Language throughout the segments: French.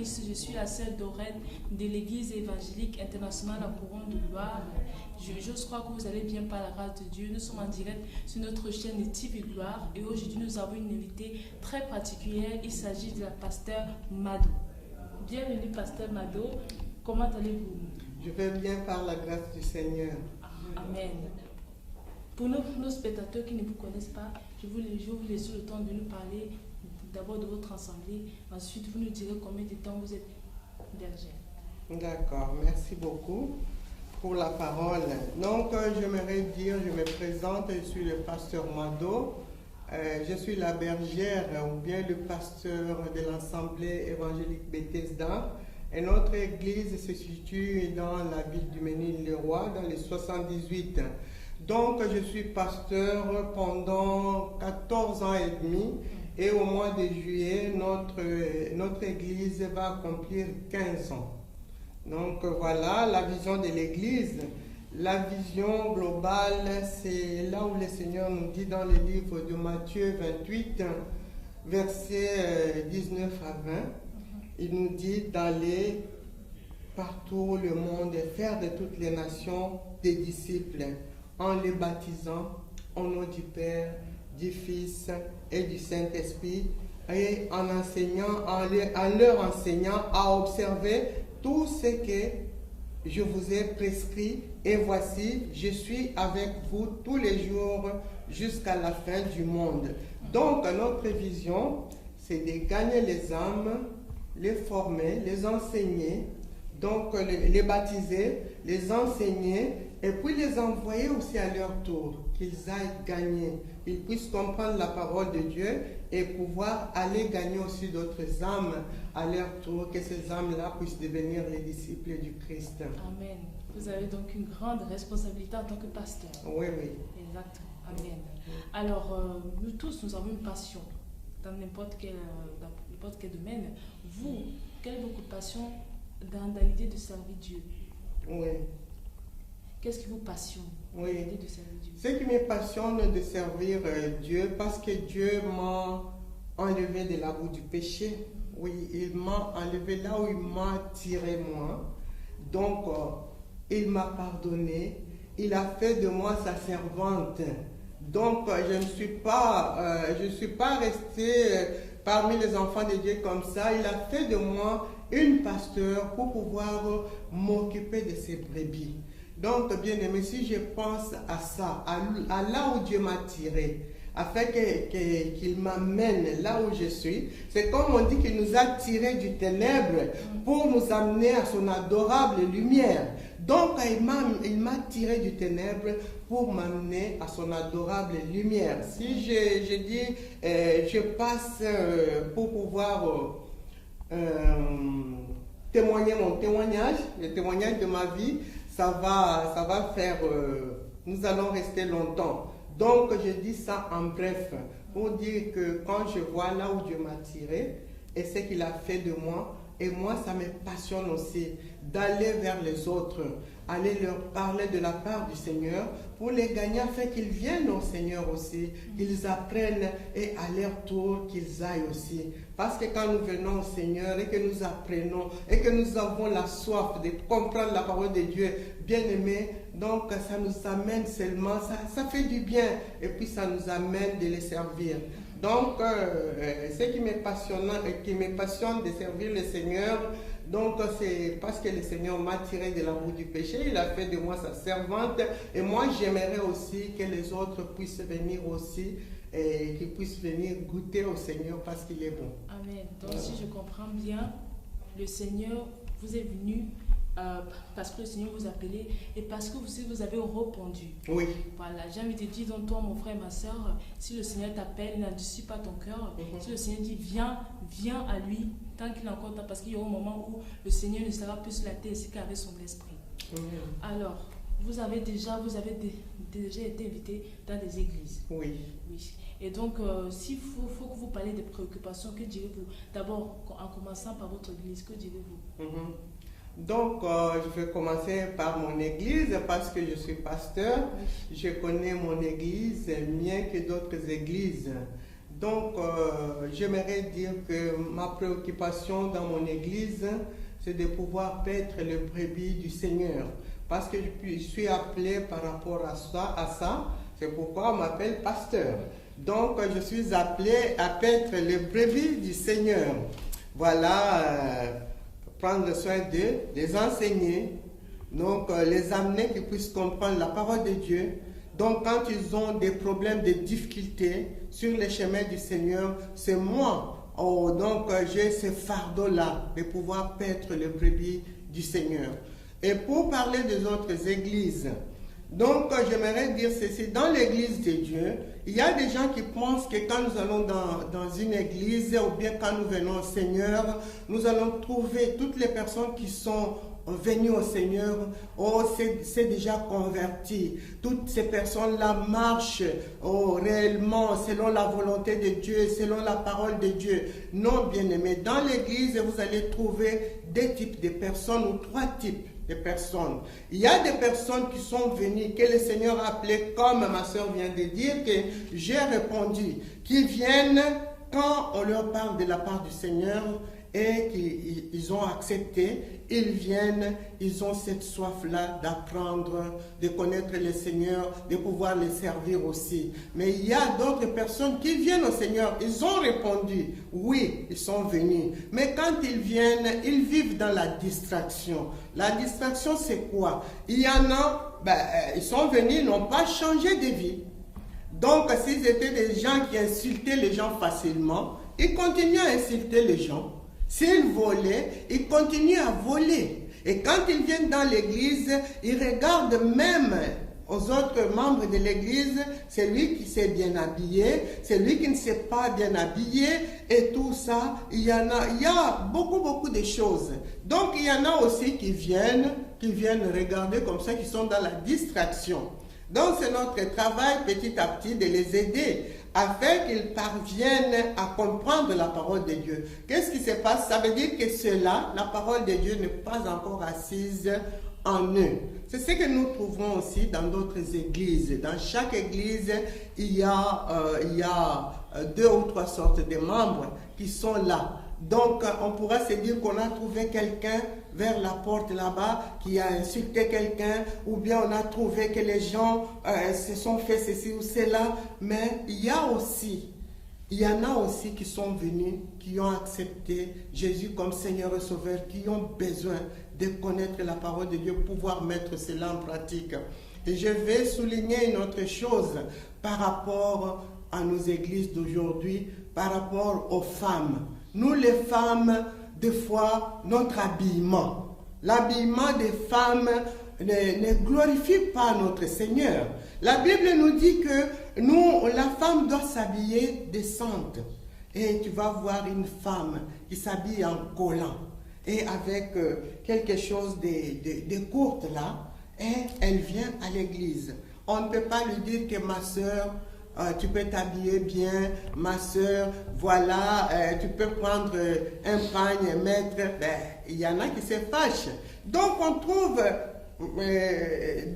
Maurice, je suis la sœur Dorette de l'église évangélique internationale à Couronne de Gloire. J'ose croire que vous allez bien par la grâce de Dieu. Nous sommes en direct sur notre chaîne de TV Gloire et aujourd'hui nous avons une invitée très particulière. Il s'agit de la pasteur Mado. Bienvenue pasteur Mado, comment allez-vous? Je vais bien par la grâce du Seigneur. Amen. Pour nos spectateurs qui ne vous connaissent pas, je vous laisse le temps de nous parler d'abord de votre assemblée. Ensuite, vous nous direz combien de temps vous êtes bergère. D'accord, merci beaucoup pour la parole. Donc, j'aimerais dire, je me présente, je suis le pasteur Mado. Je suis la bergère ou bien le pasteur de l'Assemblée évangélique Bethesda. Et notre église se situe dans la ville du Ménil-le-Roi, dans les 78. Donc, je suis pasteur pendant 14 ans et demi. Et au mois de juillet, notre église va accomplir 15 ans. Donc, voilà la vision de l'église. La vision globale, c'est là où le Seigneur nous dit dans le livre de Matthieu 28, versets 19 à 20. Il nous dit d'aller partout le monde et faire de toutes les nations des disciples en les baptisant au nom du Père, du Fils et du Saint-Esprit et en leur enseignant à observer tout ce que je vous ai prescrit et voici, je suis avec vous tous les jours jusqu'à la fin du monde. Donc notre vision, c'est de gagner les âmes, les former, les enseigner, donc les baptiser, les enseigner et puis les envoyer aussi à leur tour, qu'ils aillent gagner, qu'ils puissent comprendre la parole de Dieu et pouvoir aller gagner aussi d'autres âmes à leur tour, que ces âmes-là puissent devenir les disciples du Christ. Amen. Vous avez donc une grande responsabilité en tant que pasteur. Oui, oui. Exactement. Amen. Alors, nous tous, nous avons une passion dans n'importe quel domaine. Vous, quelle est votre passion dans l'idée de servir Dieu? Oui. Qu'est-ce qui vous passionne? Oui. L'idée de servir Dieu. Ce qui me passionne de servir Dieu, parce que Dieu m'a enlevé de la boue du péché. Oui, il m'a enlevé là où il m'a tiré moi. Donc, il m'a pardonné. Il a fait de moi sa servante. Donc, je ne suis pas restée parmi les enfants de Dieu comme ça. Il a fait de moi une pasteur pour pouvoir m'occuper de ses brebis. Donc, bien aimé, si je pense à ça, à là où Dieu m'a tiré, afin qu'il m'amène là où je suis, c'est comme on dit qu'il nous a tirés du ténèbre pour nous amener à son adorable lumière. Donc, il m'a tiré du ténèbre pour m'amener à son adorable lumière. Si je dis, je passe pour pouvoir témoigner mon témoignage, le témoignage de ma vie, ça va faire, nous allons rester longtemps. Donc, je dis ça en bref, pour dire que quand je vois là où Dieu m'a tiré et ce qu'il a fait de moi, et moi, ça me passionne aussi d'aller vers les autres, aller leur parler de la part du Seigneur pour les gagner afin qu'ils viennent au Seigneur aussi, qu'ils apprennent et à leur tour qu'ils aillent aussi. Parce que quand nous venons au Seigneur et que nous apprenons et que nous avons la soif de comprendre la parole de Dieu, bien aimé, donc ça nous amène seulement, ça fait du bien et puis ça nous amène de les servir. Donc, ce qui me passionne de servir le Seigneur, donc c'est parce que le Seigneur m'a tiré de la boue du péché, il a fait de moi sa servante et moi j'aimerais aussi que les autres puissent venir aussi et qu'ils puissent venir goûter au Seigneur parce qu'il est bon. Amen. Donc si je comprends bien, le Seigneur vous est venu parce que le Seigneur vous appelait et parce que vous avez répondu. Oui. Voilà, j'ai envie de dire, donc toi, mon frère, ma soeur, si le Seigneur t'appelle, n'endurcis pas ton cœur. Si le Seigneur dit, viens à lui, tant qu'il est encore temps, parce qu'il y aura un moment où le Seigneur ne sera plus sur la terre, c'est qu'avec son esprit. Alors, vous avez déjà été invité dans des églises. Oui. Oui. Et donc, s'il faut que vous parlez des préoccupations, que direz-vous? D'abord, en commençant par votre église, que direz-vous? Donc, je vais commencer par mon église parce que je suis pasteur. Je connais mon église mieux que d'autres églises. Donc, j'aimerais dire que ma préoccupation dans mon église, c'est de pouvoir paître le brebis du Seigneur. Parce que je suis appelé par rapport à ça. C'est pourquoi on m'appelle pasteur. Donc, je suis appelé à paître le brebis du Seigneur. Voilà, prendre soin d'eux, les enseigner, donc les amener qu'ils puissent comprendre la parole de Dieu. Donc, quand ils ont des problèmes, des difficultés sur les chemins du Seigneur, c'est moi. Donc, j'ai ce fardeau-là de pouvoir paître le brebis du Seigneur. Et pour parler des autres églises, donc j'aimerais dire ceci, dans l'église de Dieu, il y a des gens qui pensent que quand nous allons dans une église ou bien quand nous venons au Seigneur, nous allons trouver toutes les personnes qui sont venues au Seigneur, c'est déjà converti. Toutes ces personnes-là marchent réellement selon la volonté de Dieu, selon la parole de Dieu. Non, bien-aimés, dans l'église, vous allez trouver deux types de personnes ou trois types de personnes. Il y a des personnes qui sont venues, que le Seigneur a appelées, comme ma soeur vient de dire, que j'ai répondu, qui viennent quand on leur parle de la part du Seigneur et qu'ils ont accepté, ils viennent, ils ont cette soif-là d'apprendre, de connaître le Seigneur, de pouvoir les servir aussi. Mais il y a d'autres personnes qui viennent au Seigneur, ils ont répondu, oui, ils sont venus. Mais quand ils viennent, ils vivent dans la distraction. La distraction, c'est quoi? Il y en a, ils sont venus, ils n'ont pas changé de vie. Donc, s'ils étaient des gens qui insultaient les gens facilement, ils continuent à insulter les gens. S'ils volaient, ils continuent à voler. Et quand ils viennent dans l'église, ils regardent même aux autres membres de l'église, c'est lui qui s'est bien habillé, c'est lui qui ne s'est pas bien habillé, et tout ça, il y a beaucoup de choses. Donc il y en a aussi qui viennent regarder comme ça, qui sont dans la distraction. Donc c'est notre travail petit à petit de les aider afin qu'ils parviennent à comprendre la parole de Dieu. Qu'est-ce qui se passe? Ça veut dire que cela, la parole de Dieu n'est pas encore assise en eux. C'est ce que nous trouvons aussi dans d'autres églises. Dans chaque église, il y a deux ou trois sortes de membres qui sont là. Donc, on pourra se dire qu'on a trouvé quelqu'un vers la porte là-bas qui a insulté quelqu'un, ou bien on a trouvé que les gens se sont fait ceci ou cela. Mais il y en a aussi qui sont venus, qui ont accepté Jésus comme Seigneur et Sauveur, qui ont besoin de connaître la parole de Dieu pour pouvoir mettre cela en pratique. Et je vais souligner une autre chose par rapport à nos églises d'aujourd'hui, par rapport aux femmes. Nous les femmes, des fois, notre habillement, l'habillement des femmes ne glorifie pas notre Seigneur. La Bible nous dit que la femme doit s'habiller décente. Et tu vas voir une femme qui s'habille en collant et avec quelque chose de courte là, et elle vient à l'église. On ne peut pas lui dire que ma soeur, tu peux t'habiller bien, ma soeur, voilà, tu peux prendre un pagne et mettre. Il y en a qui se fâchent. Donc on trouve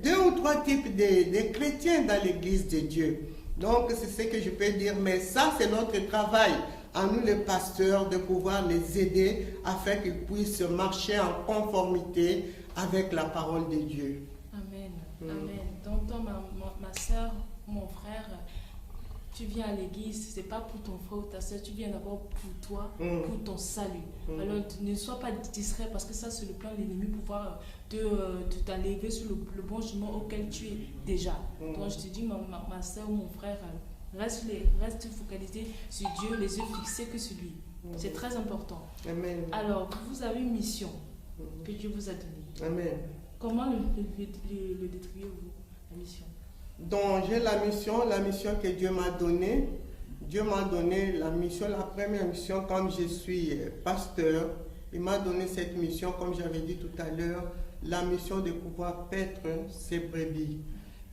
deux ou trois types de chrétiens dans l'église de Dieu. Donc c'est ce que je peux dire, mais ça c'est notre travail, à nous les pasteurs, de pouvoir les aider afin qu'ils puissent marcher en conformité avec la parole de Dieu. Amen. Amen. Donc toi, ma soeur, mon frère, tu viens à l'église, ce n'est pas pour ton frère ou ta soeur, tu viens d'abord pour toi, pour ton salut. Alors ne sois pas distrait, parce que ça c'est le plan de l'ennemi pour pouvoir t'enlever sur le bon chemin auquel tu es déjà. Donc je te dis, ma soeur ou mon frère, reste focalisé sur Dieu, les yeux fixés que sur lui. C'est très important. Amen. Alors, vous avez une mission que Dieu vous a donnée. Amen. Comment le décrivez-vous, la mission? Donc j'ai la mission que Dieu m'a donnée. Dieu m'a donné la mission, la première mission, comme je suis pasteur. Il m'a donné cette mission, comme j'avais dit tout à l'heure, la mission de pouvoir paître ses brebis.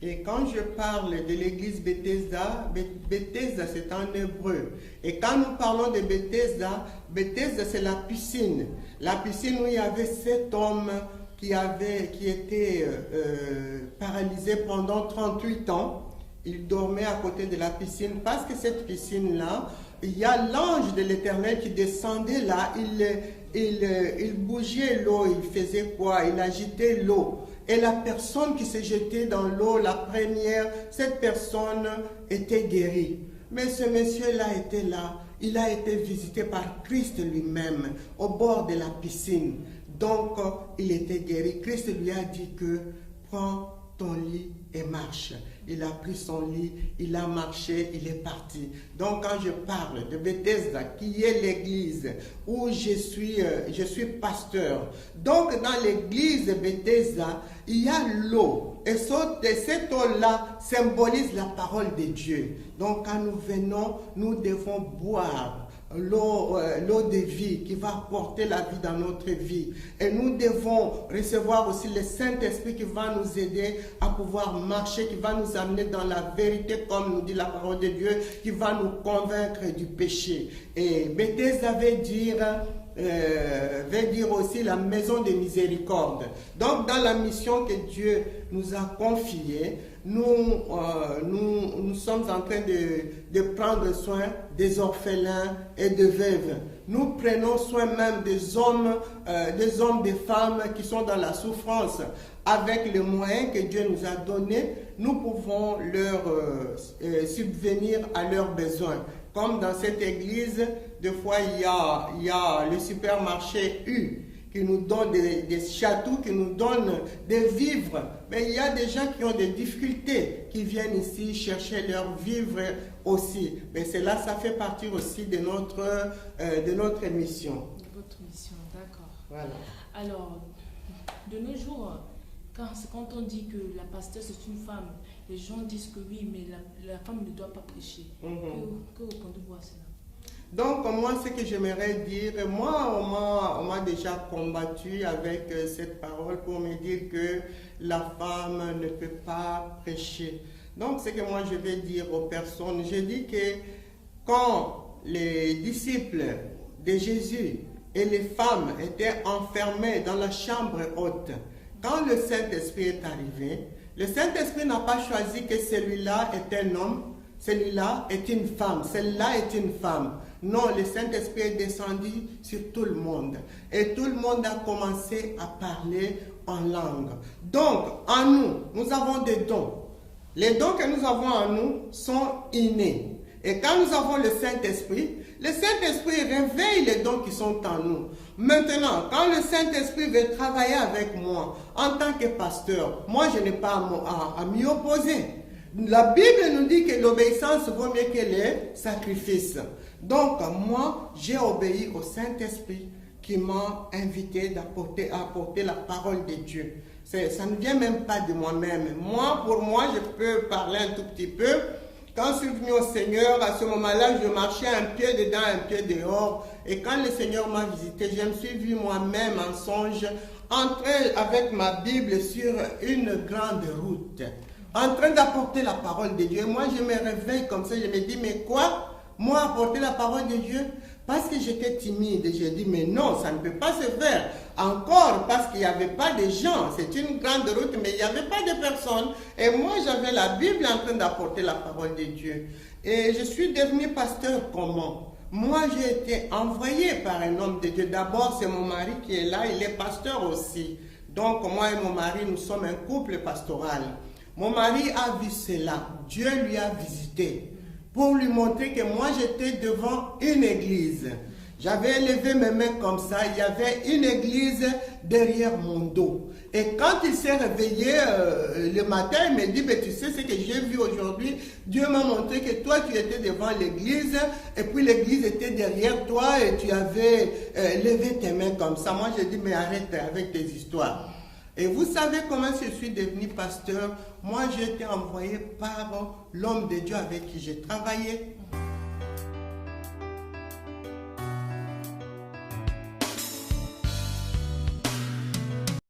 Et quand je parle de l'église Bethesda, Bethesda c'est en hébreu. Et quand nous parlons de Bethesda, Bethesda c'est la piscine. La piscine où il y avait 7 hommes qui étaient paralysés pendant 38 ans. il dormait à côté de la piscine parce que cette piscine-là, il y a l'ange de l'Éternel qui descendait là, il bougeait l'eau, il faisait quoi? Il agitait l'eau. Et la personne qui s'est jetée dans l'eau, la première, cette personne était guérie. Mais ce monsieur-là était là, il a été visité par Christ lui-même au bord de la piscine. Donc, il était guéri. Christ lui a dit que prends ton lit et marche. Il a pris son lit, il a marché, il est parti. Donc quand je parle de Bethesda, qui est l'église où je suis pasteur, donc dans l'église de Bethesda, il y a l'eau. Et cette eau-là symbolise la parole de Dieu. Donc quand nous venons, nous devons boire l'eau de vie qui va apporter la vie dans notre vie. Et nous devons recevoir aussi le Saint-Esprit qui va nous aider à pouvoir marcher, qui va nous amener dans la vérité, comme nous dit la parole de Dieu, qui va nous convaincre du péché. Et Bethesda veut dire aussi la maison de miséricorde. Donc dans la mission que Dieu nous a confiée, nous sommes en train de prendre soin des orphelins et des veuves. Nous prenons soin même des hommes, des femmes qui sont dans la souffrance. Avec les moyens que Dieu nous a donnés, nous pouvons leur subvenir à leurs besoins. Comme dans cette église, des fois il y a le supermarché U qui nous donne des châteaux, qui nous donne des vivres. Mais il y a des gens qui ont des difficultés, qui viennent ici chercher leurs vivres aussi. Mais cela, ça fait partie aussi de notre mission. De votre mission, d'accord. Voilà. Alors, de nos jours, quand on dit que la pasteur c'est une femme, les gens disent que oui, mais la femme ne doit pas prêcher. Que répondez-vous à cela? Donc, moi, ce que j'aimerais dire, moi, on m'a déjà combattu avec cette parole pour me dire que la femme ne peut pas prêcher. Donc, ce que moi, je vais dire aux personnes, je dis que quand les disciples de Jésus et les femmes étaient enfermés dans la chambre haute, quand le Saint-Esprit est arrivé, le Saint-Esprit n'a pas choisi que celui-là est un homme, celui-là est une femme, celle-là est une femme. Non, le Saint-Esprit est descendu sur tout le monde. Et tout le monde a commencé à parler en langue. Donc, en nous, nous avons des dons. Les dons que nous avons en nous sont innés. Et quand nous avons le Saint-Esprit réveille les dons qui sont en nous. Maintenant, quand le Saint-Esprit veut travailler avec moi, en tant que pasteur, moi je n'ai pas à m'y opposer. La Bible nous dit que l'obéissance vaut mieux que les sacrifices. Donc, moi, j'ai obéi au Saint-Esprit qui m'a invité à apporter la parole de Dieu. Ça ne vient même pas de moi-même. Pour moi, je peux parler un tout petit peu. Quand je suis venu au Seigneur, à ce moment-là, je marchais un pied dedans, un pied dehors. Et quand le Seigneur m'a visité, je me suis vu moi-même en songe, entrer avec ma Bible sur une grande route, en train d'apporter la parole de Dieu. Et moi, je me réveille comme ça, je me dis, mais quoi? Moi, apporter la parole de Dieu? Parce que j'étais timide. J'ai dit, mais non, ça ne peut pas se faire. Encore, parce qu'il n'y avait pas de gens. C'est une grande route, mais il n'y avait pas de personnes. Et moi, j'avais la Bible en train d'apporter la parole de Dieu. Et je suis devenu pasteur comment? Moi, j'ai été envoyé par un homme de Dieu. D'abord, c'est mon mari qui est là. Il est pasteur aussi. Donc, moi et mon mari, nous sommes un couple pastoral. Mon mari a vu cela. Dieu lui a visité pour lui montrer que moi, j'étais devant une église. J'avais levé mes mains comme ça. Il y avait une église derrière mon dos. Et quand il s'est réveillé le matin, il me dit, mais tu sais ce que j'ai vu aujourd'hui? Dieu m'a montré que toi, tu étais devant l'église, et puis l'église était derrière toi, et tu avais levé tes mains comme ça. Moi, j'ai dit, mais arrête avec tes histoires. Et vous savez comment je suis devenu pasteur? Moi, j'ai été envoyé par l'homme de Dieu avec qui j'ai travaillé.